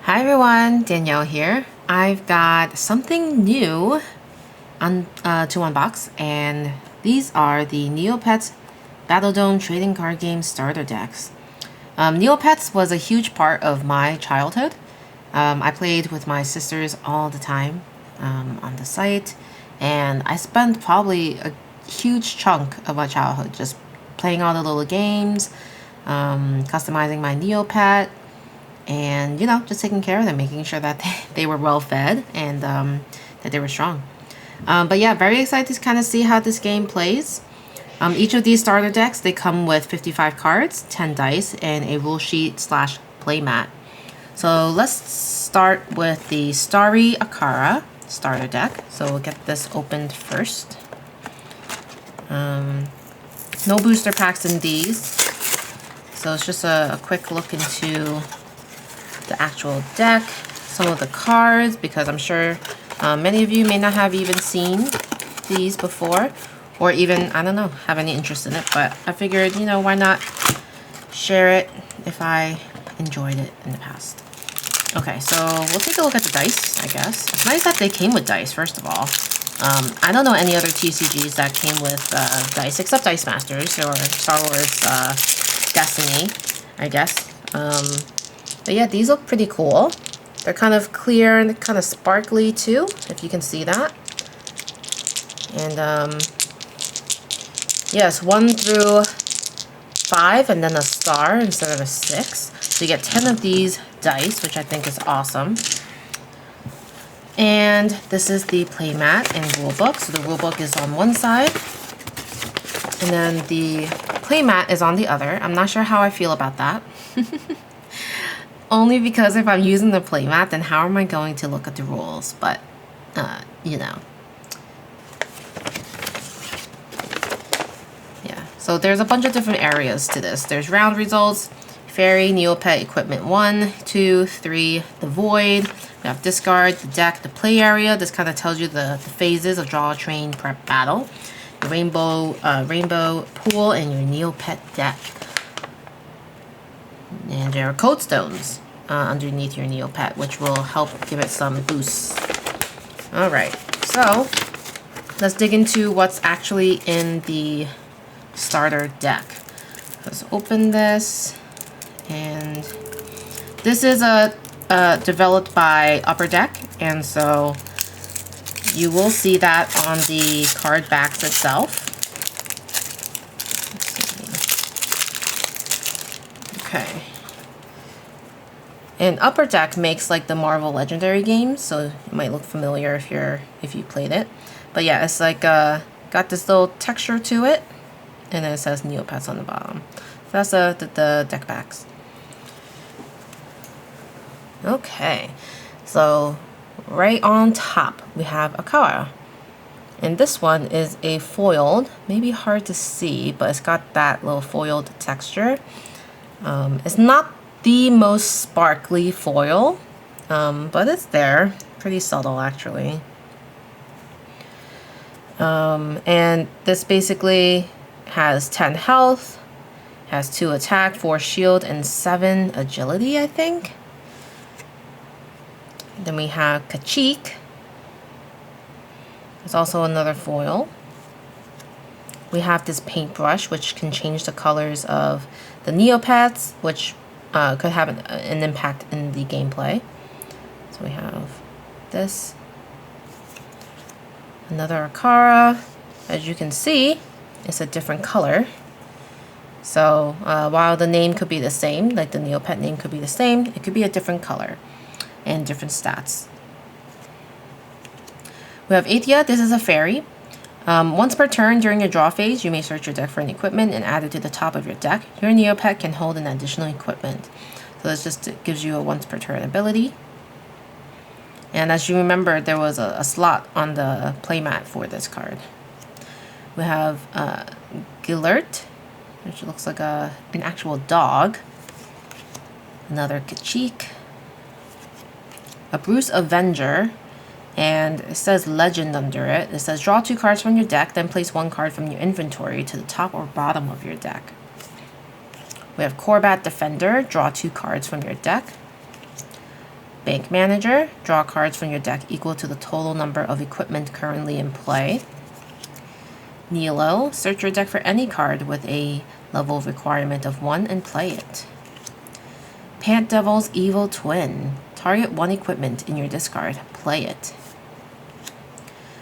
Hi everyone, Danielle here. I've got something new to unbox, and these are the Neopets Battledome trading card game starter decks. Neopets was a huge part of my childhood. I played with my sisters all the time on the site, and I spent probably a huge chunk of my childhood just playing all the little games, customizing my Neopet, and just taking care of them, making sure that they were well fed and that they were strong. But yeah, very excited to kind of see how this game plays. Each of these starter decks, they come with 55 cards, 10 dice, and a rule sheet / play mat. So let's start with the Starry Akara starter deck. So we'll get this opened first. No booster packs in these, so it's just a quick look into the actual deck, some of the cards, because I'm sure many of you may not have even seen these before, or even, I don't know, have any interest in it, but I figured, why not share it if I enjoyed it in the past. Okay, so we'll take a look at the dice, I guess. It's nice that they came with dice, first of all. I don't know any other TCGs that came with dice, except Dice Masters or Star Wars Destiny, I guess. But yeah, these look pretty cool. They're kind of clear and kind of sparkly too, if you can see that. And yes, 1 through 5 and then a star instead of a 6. So you get 10 of these dice, which I think is awesome. And this is the playmat and rulebook. So the rulebook is on one side, and then the playmat is on the other. I'm not sure how I feel about that. Only because if I'm using the playmat, then how am I going to look at the rules? But, Yeah, so there's a bunch of different areas to this. There's round results, fairy, Neopet, equipment 1, 2, 3, the void. We have discard, the deck, the play area. This kind of tells you the phases of draw, train, prep, battle. The rainbow pool, and your Neopet deck. And there are code stones underneath your Neopet, which will help give it some boosts. Alright, so let's dig into what's actually in the starter deck. Let's open this, and this is developed by Upper Deck, and so you will see that on the card backs itself. Okay. And Upper Deck makes like the Marvel Legendary games, so it might look familiar if you played it. But yeah, it's like got this little texture to it, and then it says Neopets on the bottom. So that's the deck backs. Okay, so right on top we have Akara, and this one is a foiled, maybe hard to see, but it's got that little foiled texture. It's not the most sparkly foil, but it's there. Pretty subtle, actually. And this basically has 10 health, has 2 attack, 4 shield, and 7 agility, I think. Then we have Kachik. There's also another foil. We have this paintbrush, which can change the colors of the Neopets, which could have an impact in the gameplay. So we have this. Another Akara. As you can see, it's a different color. So while the name could be the same, like the Neopet name could be the same, it could be a different color and different stats. We have Athia. This is a fairy. Once per turn during your draw phase, you may search your deck for an equipment and add it to the top of your deck. Your Neopet can hold an additional equipment. So this just gives you a once per turn ability. And as you remember, there was a slot on the playmat for this card. We have Gillert, which looks like an actual dog. Another Kachik. A Bruce Avenger. And it says legend under it. It says draw 2 cards from your deck, then place 1 card from your inventory to the top or bottom of your deck. We have Corbat Defender. Draw 2 cards from your deck. Bank Manager, draw cards from your deck equal to the total number of equipment currently in play. Nilo, search your deck for any card with a level requirement of 1 and play it. Pant Devil's Evil Twin, target 1 equipment in your discard, play it.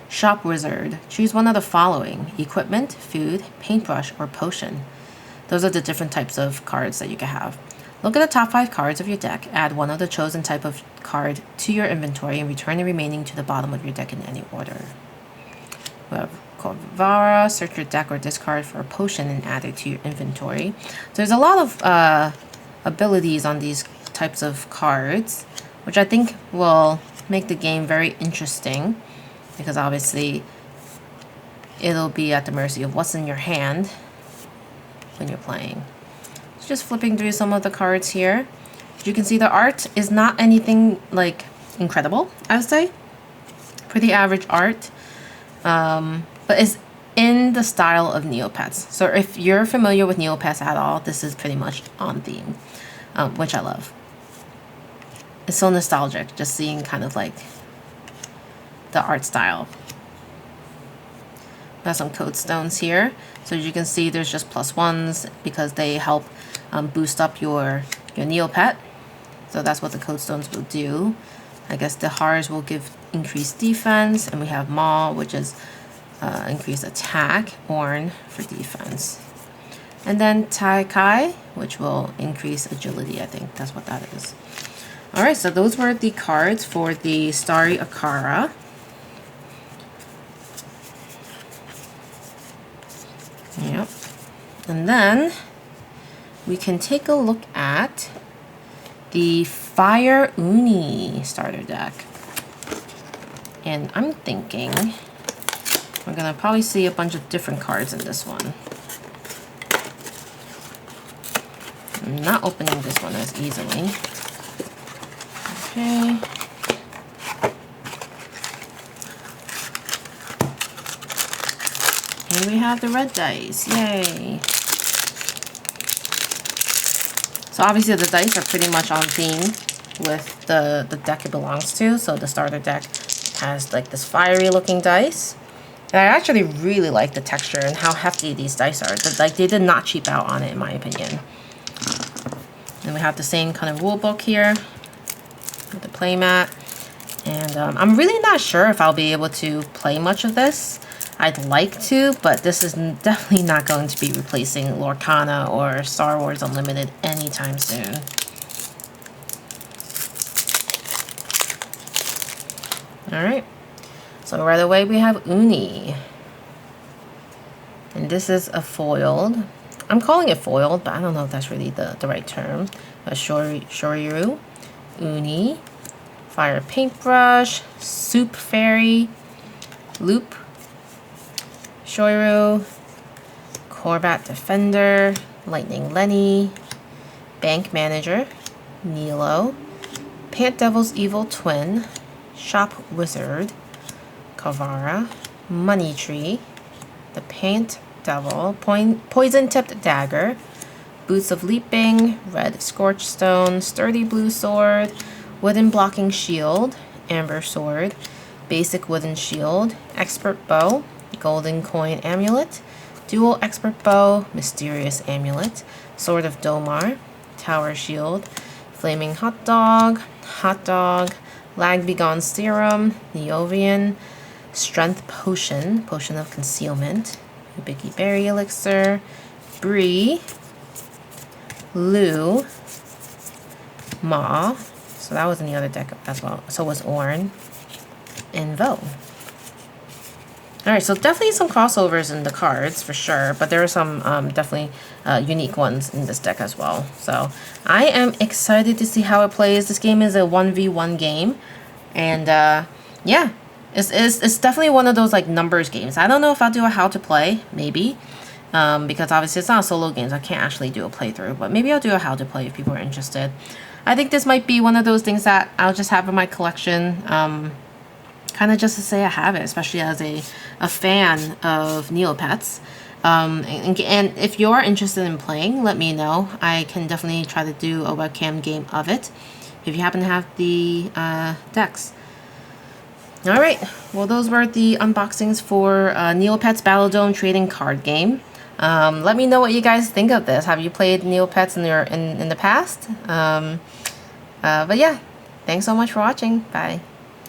Shop Wizard, choose one of the following: equipment, food, paintbrush, or potion. Those are the different types of cards that you can have. Look at the top 5 cards of your deck, add one of the chosen type of card to your inventory, and return the remaining to the bottom of your deck in any order. We have Kavara, search your deck or discard for a potion and add it to your inventory. So there's a lot of abilities on these types of cards, which I think will make the game very interesting, because obviously it'll be at the mercy of what's in your hand when you're playing. So just flipping through some of the cards here. As you can see, the art is not anything like incredible, I would say. Pretty average art. But it's in the style of Neopets. So if you're familiar with Neopets at all, this is pretty much on theme, which I love. It's so nostalgic, just seeing kind of like the art style. We have some code stones here. So as you can see, there's just +1s because they help boost up your Neopet. So that's what the code stones will do. I guess the Hars will give increased defense, and we have Maw, which is increased attack, Orn for defense. And then Tai Kai, which will increase agility, I think that's what that is. Alright, so those were the cards for the Starry Akara. Yep. And then we can take a look at the Fire Uni starter deck. And I'm thinking we're gonna probably see a bunch of different cards in this one. I'm not opening this one as easily. Okay. Here we have the red dice. Yay. So obviously the dice are pretty much on theme with the deck it belongs to. So the starter deck has like this fiery looking dice. And I actually really like the texture and how hefty these dice are. Like, they did not cheap out on it, in my opinion. And we have the same kind of rule book here with the playmat. And I'm really not sure if I'll be able to play much of this. I'd like to, but this is definitely not going to be replacing Lorcana or Star Wars Unlimited anytime soon. Alright. So right away we have Uni. And this is a foiled. I'm calling it foiled, but I don't know if that's really the right term. A Shoriru, Uni, Fire Paintbrush, Soup Fairy, Loop, Shoriru, Corbat Defender, Lightning Lenny, Bank Manager, Nilo, Pant Devil's Evil Twin, Shop Wizard, Kavara, Money Tree, the Paint Devil, Poison Tipped Dagger, Boots of Leaping, Red Scorched Stone, Sturdy Blue Sword, Wooden Blocking Shield, Amber Sword, Basic Wooden Shield, Expert Bow, Golden Coin Amulet, Dual Expert Bow, Mysterious Amulet, Sword of Domar, Tower Shield, Flaming Hot Dog, Lag Begone Serum, Neovian, Strength Potion, Potion of Concealment, Hibiki Berry Elixir, Bree, Lou, Maw, so that was in the other deck as well, so was Orn, and Vo. Alright, so definitely some crossovers in the cards for sure, but there are some definitely unique ones in this deck as well. So I am excited to see how it plays. This game is a 1v1 game, and yeah, it's definitely one of those like numbers games. I don't know if I'll do a how to play, maybe, because obviously it's not a solo game, so I can't actually do a playthrough, but maybe I'll do a how to play if people are interested. I think this might be one of those things that I'll just have in my collection, kind of just to say I have it, especially as a fan of Neopets. And if you're interested in playing, let me know. I can definitely try to do a webcam game of it if you happen to have the decks. All right, well, those were the unboxings for Neopets Battledome trading card game. Let me know what you guys think of this. Have you played Neopets in the past? But yeah, thanks so much for watching. Bye.